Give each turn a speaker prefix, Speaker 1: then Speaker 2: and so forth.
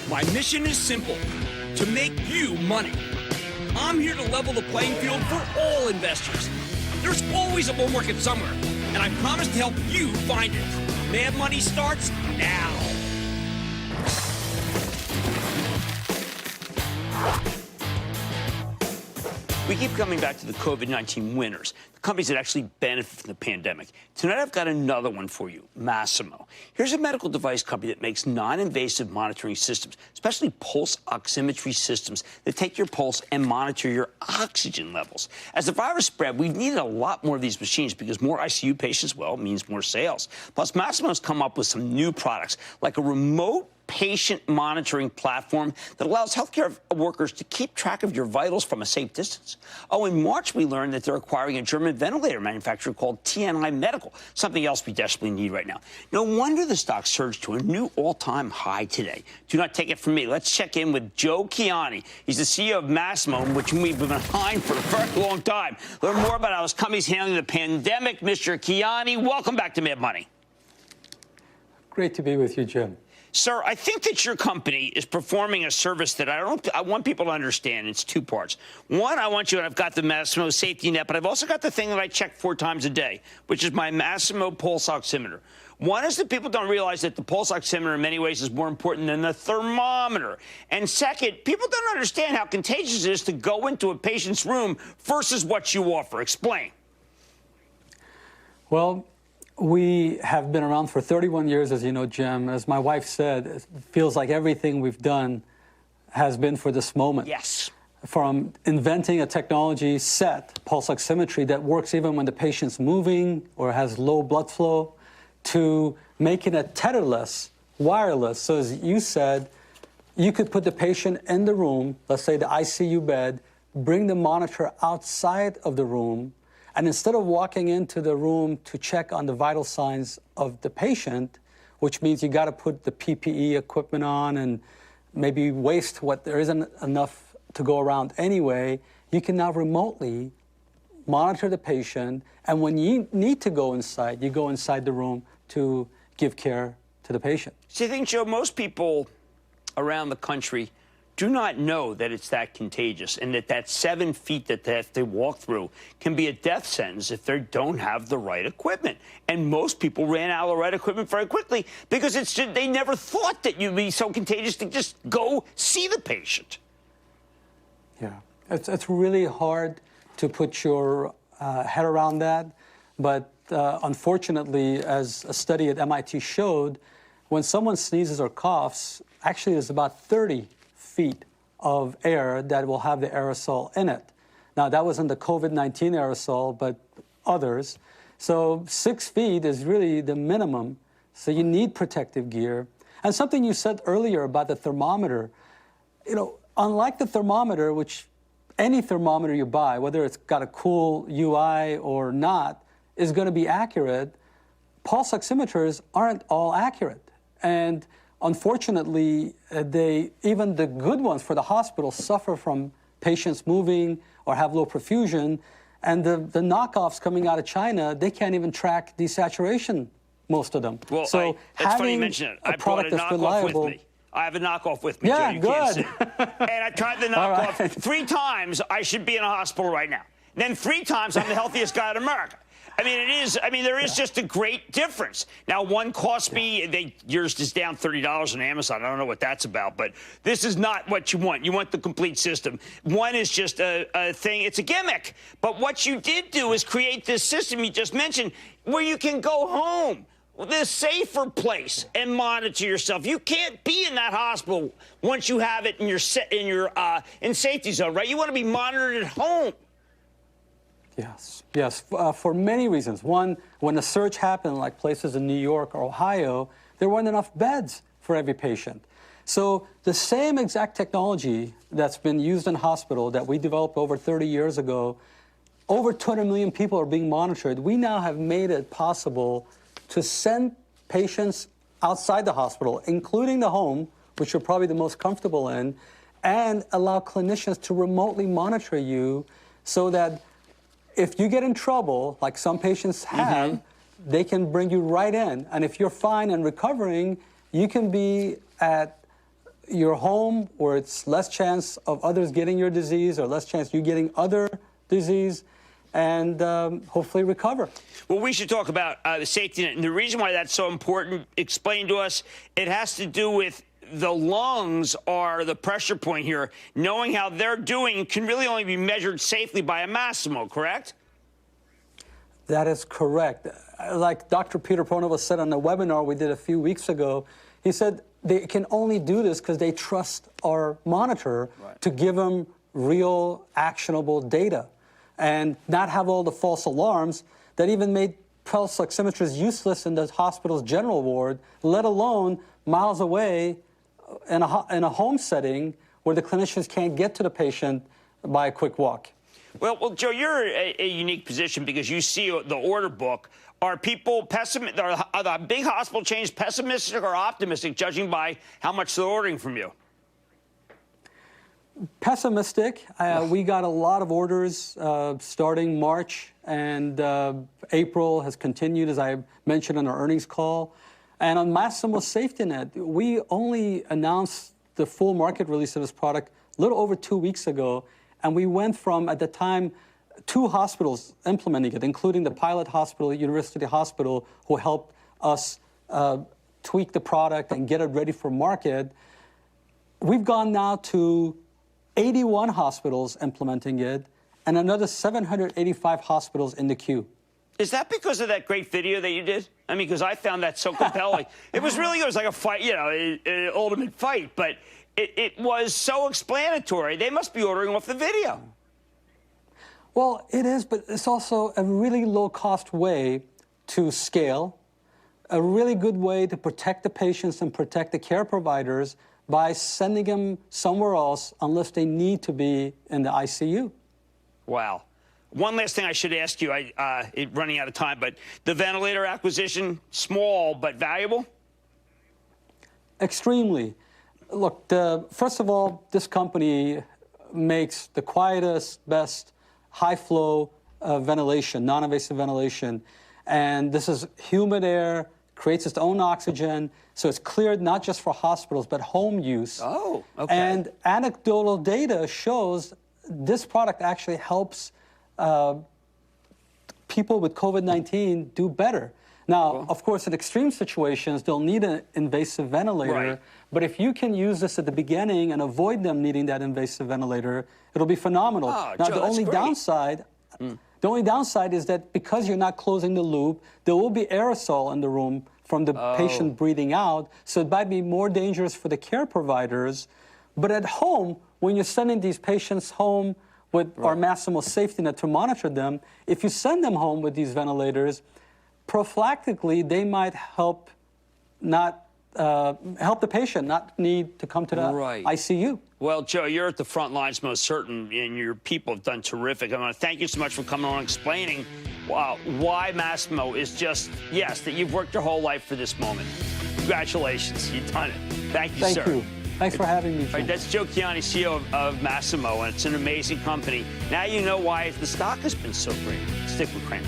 Speaker 1: My mission is simple, to make you money. I'm here to level the playing field for all investors. There's always a bull market somewhere, and I promise to help you find it. Mad Money starts now. We keep coming back to the COVID-19 winners, the companies that actually benefit from the pandemic. Tonight, I've got another one for you, Masimo. Here's a medical device company that makes non-invasive monitoring systems, especially pulse oximetry systems that take your pulse and monitor your oxygen levels. As the virus spread, we've needed a lot more of these machines because more ICU patients, well, means more sales. Plus, Masimo's come up with some new products, like a remote patient monitoring platform that allows healthcare workers to keep track of your vitals from a safe distance. Oh, in March, we learned that they're acquiring a German ventilator manufacturer called TNI Medical, something else we desperately need right now. No wonder the stock surged to a new all-time high today. Do not take it from me. Let's check in with Joe Kiani. He's the CEO of Masimo, which we've been behind for a very long time. Learn more about how his company's handling the pandemic. Mr. Kiani, welcome back to Mad Money.
Speaker 2: Great to be with you, Jim.
Speaker 1: Sir, I think that your company is performing a service that I want people to understand. It's two parts. One, I want you, and I've got the Masimo SafetyNet, but I've also got the thing that I check 4 times a day, which is my Masimo pulse oximeter. One is that people don't realize that the pulse oximeter in many ways is more important than the thermometer. And second, people don't understand how contagious it is to go into a patient's room versus what you offer. Explain.
Speaker 2: Well, we have been around for 31 years, as you know, Jim. As my wife said, it feels like everything we've done has been for this moment.
Speaker 1: Yes.
Speaker 2: From inventing a technology, SET, pulse oximetry, that works even when the patient's moving or has low blood flow, to making it tetherless, wireless. So as you said, you could put the patient in the room, let's say the ICU bed, bring the monitor outside of the room, and instead of walking into the room to check on the vital signs of the patient, which means you got to put the PPE equipment on and maybe waste what there isn't enough to go around anyway, you can now remotely monitor the patient. And when you need to go inside, you go inside the room to give care to the patient.
Speaker 1: So I think, Joe, most people around the country do not know that it's that contagious and that 7 feet that they have to walk through can be a death sentence if they don't have the right equipment. And most people ran out of the right equipment very quickly because they never thought that you'd be so contagious to just go see the patient.
Speaker 2: Yeah, it's really hard to put your head around that. But unfortunately, as a study at MIT showed, when someone sneezes or coughs, actually there's about 30 feet of air that will have the aerosol in it. Now, that wasn't the COVID-19 aerosol, but others. So 6 feet is really the minimum. So you need protective gear. And something you said earlier about the thermometer, you know, unlike the thermometer, which any thermometer you buy, whether it's got a cool UI or not, is going to be accurate, pulse oximeters aren't all accurate. And unfortunately, even the good ones for the hospital suffer from patients moving or have low perfusion. And the knockoffs coming out of China, they can't even track desaturation, most of them.
Speaker 1: Well,
Speaker 2: so
Speaker 1: it's funny you mention it. I brought a knockoff with me. I have a knockoff with me,
Speaker 2: yeah,
Speaker 1: Joe. You
Speaker 2: good.
Speaker 1: Can't see. And I tried the knockoff right. 3 times. I should be in a hospital right now. Then 3 times, I'm the healthiest guy in America. I mean, there is just a great difference. Now, one cost me, yours is down $30 on Amazon. I don't know what that's about, but this is not what you want. You want the complete system. One is just a thing. It's a gimmick. But what you did do is create this system you just mentioned where you can go home, the safer place, and monitor yourself. You can't be in that hospital once you have it in safety zone, right? You want to be monitored at home.
Speaker 2: Yes, for many reasons. One, when the surge happened, like places in New York or Ohio, there weren't enough beds for every patient. So the same exact technology that's been used in hospital that we developed over 30 years ago, over 200 million people are being monitored. We now have made it possible to send patients outside the hospital, including the home, which you're probably the most comfortable in, and allow clinicians to remotely monitor you so that if you get in trouble, like some patients have, they can bring you right in. And if you're fine and recovering, you can be at you're home, where it's less chance of others getting your disease or less chance you getting other disease, and hopefully recover.
Speaker 1: Well, we should talk about the safety net. And the reason why that's so important, explain to us, it has to do with the lungs are the pressure point here. Knowing how they're doing can really only be measured safely by a Masimo, correct?
Speaker 2: That is correct. Like Dr. Peter Pronova said on a webinar we did a few weeks ago, he said they can only do this because they trust our monitor to give them real, actionable data and not have all the false alarms that even made pulse oximeters useless in the hospital's general ward, let alone miles away in a home setting where the clinicians can't get to the patient by a quick walk.
Speaker 1: Well, Joe, you're a unique position because you see the order book. Are people pessimistic? Are the big hospital chains pessimistic or optimistic, judging by how much they're ordering from you?
Speaker 2: Pessimistic. We got a lot of orders starting March, and April has continued, as I mentioned on our earnings call. And on Masimo SafetyNet, we only announced the full market release of this product a little over 2 weeks ago. And we went from, at the time, 2 hospitals implementing it, including the pilot hospital, University Hospital, who helped us tweak the product and get it ready for market. We've gone now to 81 hospitals implementing it and another 785 hospitals in the queue.
Speaker 1: Is that because of that great video that you did? I mean, because I found that so compelling. It was like a fight, you know, an ultimate fight, but it was so explanatory. They must be ordering off the video.
Speaker 2: Well, it is, but it's also a really low-cost way to scale, a really good way to protect the patients and protect the care providers by sending them somewhere else unless they need to be in the ICU.
Speaker 1: Wow. One last thing I should ask you, running out of time, but the ventilator acquisition, small but valuable?
Speaker 2: Extremely. Look, first of all, this company makes the quietest, best high-flow ventilation, non-invasive ventilation. And this is humid air, creates its own oxygen, so it's cleared not just for hospitals, but home use.
Speaker 1: Oh, okay.
Speaker 2: And anecdotal data shows this product actually helps people with COVID-19 do better. Now, of course, in extreme situations, they'll need an invasive ventilator.
Speaker 1: Right.
Speaker 2: But if you can use this at the beginning and avoid them needing that invasive ventilator, it'll be phenomenal.
Speaker 1: Oh,
Speaker 2: now,
Speaker 1: Joe,
Speaker 2: the only downside is that because you're not closing the loop, there will be aerosol in the room from the patient breathing out. So it might be more dangerous for the care providers. But at home, when you're sending these patients home with our Masimo SafetyNet to monitor them, if you send them home with these ventilators, prophylactically, they might help help the patient not need to come to the ICU.
Speaker 1: Well, Joe, you're at the front lines, most certain, and your people have done terrific. I want to thank you so much for coming on and explaining why Masimo is just, yes, that you've worked your whole life for this moment. Congratulations. You've done it. Thank you, sir.
Speaker 2: Thank you. Thanks for having me, Jim.
Speaker 1: All right, that's Joe Kiani, CEO of Masimo, and it's an amazing company. Now you know why the stock has been so great. Stick with Cramer.